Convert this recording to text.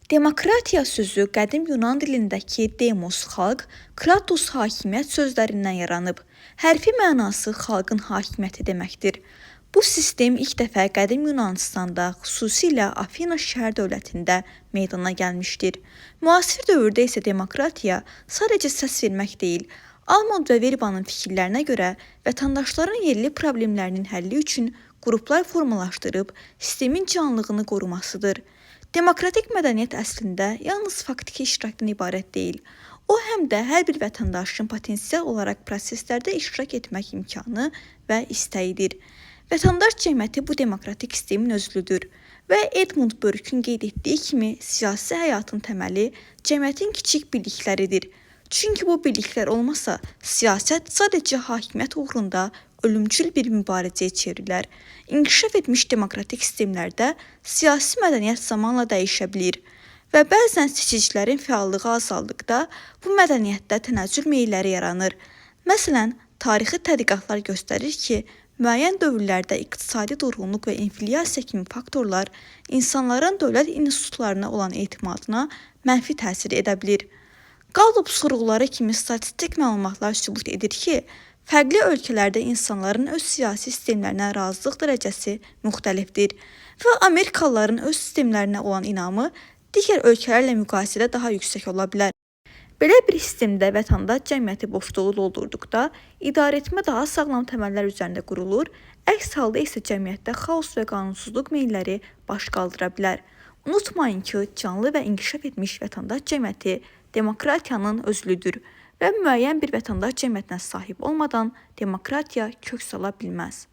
Demokratiya sözü qədim Yunan dilindəki demos xalq, kratos hakimiyyət sözlərindən yaranıb. Hərfi mənası xalqın hakimiyyəti deməkdir. Bu sistem ilk dəfə qədim Yunanistanda, xüsusilə Afina şəhər dövlətində meydana gəlmişdir. Müasir dövrdə isə demokratiya sadəcə səs vermək deyil, Almond və Verbanın fikirlərinə görə vətəndaşların yerli problemlərinin həlli üçün qruplar formalaşdırıb sistemin canlılığını qorumasıdır. Demokratik mədəniyyət əslində yalnız faktiki iştirakdan ibarət deyil. O, həm də hər bir vətəndaşın potensial olaraq proseslərdə iştirak etmək imkanı və istəyidir. Vətəndaş cəmiyyəti bu demokratik sistemin özlüdür və Edmund Burke'ün qeyd etdiyi kimi siyasi həyatın təməli cəmiyyətin kiçik birlikləridir. Çünki bu birliklər olmasa, siyasət sadəcə hakimiyyət uğrunda ölümcül bir mübarizəyə çevrilər. İnkişaf etmiş demokratik sistemlərdə siyasi mədəniyyət zamanla dəyişə bilir və bəzən seçicilərin fəallığı azaldıqda bu mədəniyyətdə tənəzzül meylləri yaranır. Məsələn, tarixi tədqiqatlar göstərir ki, müəyyən dövrlərdə iqtisadi durğunluq və inflyasiya kimi faktorlar insanların dövlət institutlarına olan etimadına mənfi təsir edə bilir. Gallup sorğuları kimi statistik məlumatlar sübut edir ki, fərqli ölkələrdə insanların öz siyasi sistemlərinə razılıq dərəcəsi müxtəlifdir və Amerikalıların öz sistemlərinə olan inamı digər ölkələrlə müqayisədə daha yüksək ola bilər. Belə bir sistemdə vətəndaş cəmiyyəti boşluğu doldurduqda idarəetmə daha sağlam təməllər üzərində qurulur, əks halda isə cəmiyyətdə xaos və qanunsuzluq meylləri baş qaldıra bilər. Unutmayın ki, canlı və inkişaf etmiş vətəndaş cəmiyyəti demokratiyanın özlüdür və müəyyən bir vətəndaş cəmiyyətinə sahib olmadan demokratiya kök sala bilməz.